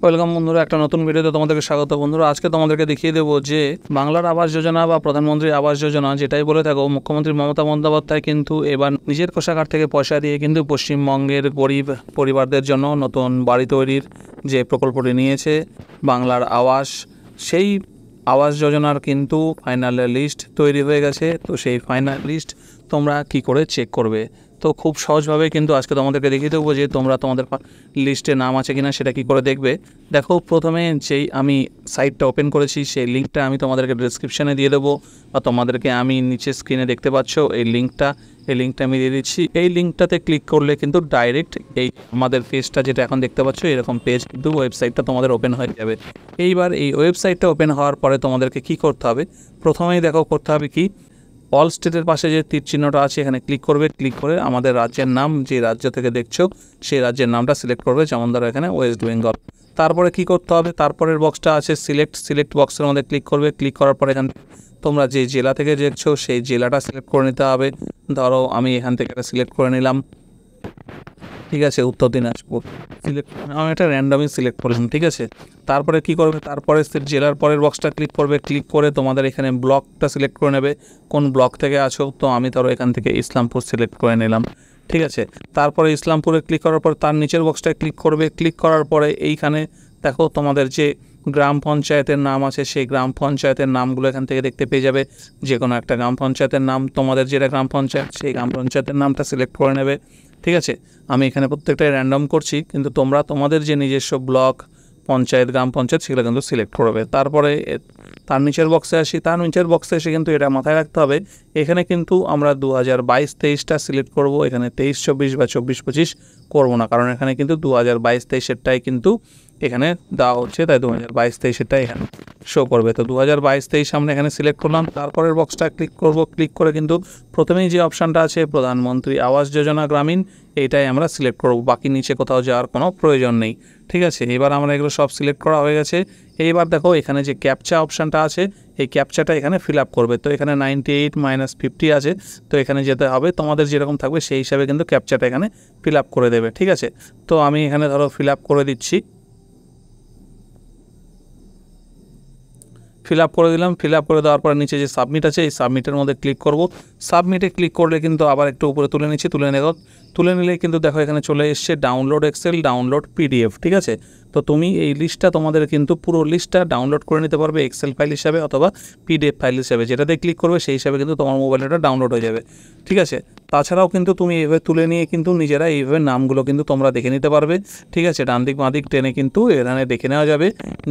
Welcome বন্ধুরা, একটা নতুন ভিডিওতে তোমাদেরকে স্বাগত। বন্ধুরা, আজকে তোমাদেরকে দেখিয়ে দেবো যে বাংলার আবাস যোজনা বা প্রধানমন্ত্রী আবাস যোজনা যেটাই বলে থাকো, মুখ্যমন্ত্রী মমতা বন্দ্যোপাধ্যায় কিন্তু এবার নিজের কোষাগার থেকে পয়সা দিয়ে কিন্তু পশ্চিমবঙ্গের গরিব পরিবারদের জন্য নতুন বাড়ি তৈরির যে প্রকল্পটি নিয়েছে বাংলার আবাস, সেই আবাস যোজনার কিন্তু ফাইনাল লিস্ট তৈরি হয়ে গেছে। তো সেই ফাইনাল লিস্ট তোমরা কি করে চেক করবে, তো খুব সহজভাবে কিন্তু আজকে তোমাদেরকে দেখিয়ে দেবো যে তোমরা তোমাদের লিস্টে নাম আছে কিনা সেটা কি করে দেখবে। দেখো, প্রথমে যেই আমি সাইটটা ওপেন করেছি সেই লিঙ্কটা আমি তোমাদেরকে ডিসক্রিপশানে দিয়ে দেবো, বা তোমাদেরকে আমি নিচে স্ক্রিনে দেখতে পাচ্ছ এই লিঙ্কটা আমি দিয়ে দিচ্ছি। এই লিঙ্কটাতে ক্লিক করলে কিন্তু ডাইরেক্ট এই আমাদের পেজটা যেটা এখন দেখতে পাচ্ছ এরকম পেজ কিন্তু ওয়েবসাইটটা তোমাদের ওপেন হয়ে যাবে। এইবার এই ওয়েবসাইটটা ওপেন হওয়ার পরে তোমাদেরকে কি করতে হবে, প্রথমেই দেখো করতে হবে কি, অল স্টেটের পাশে যে তীর চিহ্নটা আছে এখানে ক্লিক করবে। ক্লিক করে আমাদের রাজ্যের নাম, যে রাজ্য থেকে দেখছো সেই রাজ্যের নামটা সিলেক্ট করবে, যেমন ধরো এখানে ওয়েস্ট বেঙ্গল। তারপরে কি করতে হবে, তারপরের বক্সটা আছে সিলেক্ট বক্সের মধ্যে ক্লিক করবে। ক্লিক করার পরে এখানে তোমরা যে জেলা থেকে দেখছো সেই জেলাটা সিলেক্ট করে নিতে হবে। ধরো আমি এখান থেকে এটা সিলেক্ট করে নিলাম, ঠিক আছে, উত্তর দিনাজপুর আমি এটা র্যান্ডামই সিলেক্ট করলাম, ঠিক আছে। তারপরে কি করবে, তারপরে জেলার পরের বক্সটা ক্লিক করবে। ক্লিক করে তোমাদের এখানে ব্লকটা সিলেক্ট করে নেবে, কোন ব্লক থেকে আছো। তো আমি ধরো এখান থেকে ইসলামপুর সিলেক্ট করে নিলাম, ঠিক আছে। তারপরে ইসলামপুরে ক্লিক করার পর তার নিচের বক্সটায় ক্লিক করবে। ক্লিক করার পরে এইখানে দেখো তোমাদের যে গ্রাম পঞ্চায়েতের নাম আছে সেই গ্রাম পঞ্চায়েতের নামগুলো এখান থেকে দেখতে পেয়ে যাবে। যে কোনো একটা গ্রাম পঞ্চায়েতের নাম, তোমাদের যেটা গ্রাম পঞ্চায়েত সেই গ্রাম পঞ্চায়েতের নামটা সিলেক্ট করে নেবে, ঠিক আছে। আমি এখানে প্রত্যেকটাই র্যান্ডম করছি, কিন্তু তোমরা তোমাদের যে নিজস্ব ব্লক, পঞ্চায়েত, গ্রাম পঞ্চায়েত সেগুলো কিন্তু সিলেক্ট করবে। তারপরে তার নিচের বক্সে আসি। তার নিচের বক্সে এসে কিন্তু এটা মাথায় রাখতে হবে, এখানে কিন্তু আমরা 2022-23টা সিলেক্ট করব, এখানে 23-24 বা 24-25 করবো না, কারণ এখানে কিন্তু 2022-23এরটাই কিন্তু এখানে দেওয়া হচ্ছে, তাই 2022-23এরটাই এখানে শো করবে। তো 2022-23 আমরা এখানে সিলেক্ট করলাম। তারপরের বক্সটা ক্লিক করব। ক্লিক করে কিন্তু প্রথমেই যে অপশানটা আছে প্রধানমন্ত্রী আবাস যোজনা গ্রামীণ, এইটাই আমরা সিলেক্ট করব, বাকি নিচে কোথাও যাওয়ার কোনো প্রয়োজন নেই, ঠিক আছে। এবার আমরা এগুলো সব সিলেক্ট করা হয়ে গেছে। এইবার দেখো এখানে যে ক্যাপচা অপশানটা আছে এই ক্যাপচাটা এখানে ফিল আপ করবে। তো এখানে 98-50 আছে, তো এখানে যেতে হবে, তোমাদের যেরকম থাকবে সেই হিসাবে কিন্তু ক্যাপচাটা এখানে ফিল আপ করে দেবে, ঠিক আছে। তো আমি এখানে ধরো ফিল আপ করে দিচ্ছি, ফিল আপ করে দিলাম। ফিল আপ করে দেওয়ার পরে নিচে যে সাবমিট আছে এই সাবমিটের মধ্যে ক্লিক করব। সাবমিটে ক্লিক করলে কিন্তু আবার একটু উপরে তুলে নিচ্ছি, তুলে নিলে কিন্তু দেখো এখানে চলে এসছে ডাউনলোড এক্সেল, ডাউনলোড পিডিএফ, ঠিক আছে। তো তুমি এই লিস্টটা তোমাদের কিন্তু পুরো লিস্টটা ডাউনলোড করে নিতে পারবে এক্সেল ফাইল হিসাবে অথবা পিডিএফ ফাইল হিসাবে, যেটাতে ক্লিক করবে সেই হিসাবে কিন্তু তোমার মোবাইলে এটা ডাউনলোড হয়ে যাবে, ঠিক আছে। তাছাড়াও কিন্তু তুমি এইভাবে তুলে নিয়ে কিন্তু নিজেরা এইভাবে নামগুলো কিন্তু তোমরা দেখে নিতে পারবে, ঠিক আছে। ডান দিক বাঁ দিক টেনে কিন্তু এখানে দেখে নেওয়া যাবে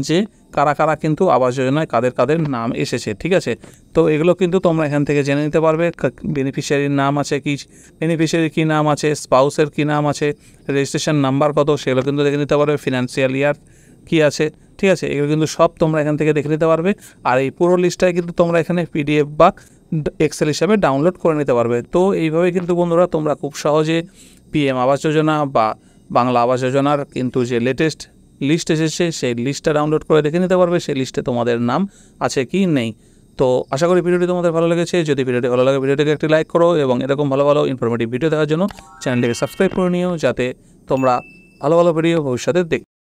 যে কারা কারা কিন্তু আবাস যোজনায় কাদের কাদের নাম এসেছে, ঠিক আছে। তো এগুলো কিন্তু তোমরা এখান থেকে জেনে নিতে পারবে। বেনিফিশিয়ারির নাম আছে কি, বেনিফিশিয়ারি কী নাম আছে, স্পাউসের কী নাম আছে, রেজিস্ট্রেশন নাম্বার কত সেগুলো কিন্তু দেখে নিতে পারবে, ফিনান্সিয়াল ইয়ার কী আছে, ঠিক আছে। এগুলো কিন্তু সব তোমরা এখান থেকে দেখে নিতে পারবে। আর এই পুরো লিস্টটাই কিন্তু তোমরা এখানে পিডিএফ বা এক্সেল হিসাবে ডাউনলোড করে নিতে পারবে। তো এইভাবে কিন্তু বন্ধুরা তোমরা খুব সহজে পিএম আবাস যোজনা বা বাংলা আবাস যোজনার কিন্তু যে লেটেস্ট লিস্ট এসেছে সেই লিস্টটা ডাউনলোড করে দেখে নিতে পারবে সেই লিস্টে তোমাদের নাম আছে কি নেই। তো আশা করি ভিডিওটি তোমাদের ভালো লেগেছে। যদি ভিডিওটি ভালো লাগে ভিডিওটিকে একটি লাইক করো, এবং এরকম ভালো ভালো ইনফরমেটিভ ভিডিও দেখার জন্য চ্যানেলটিকে সাবস্ক্রাইব করে নিও, যাতে তোমরা ভালো ভালো ভিডিও ভবিষ্যতে দেখতে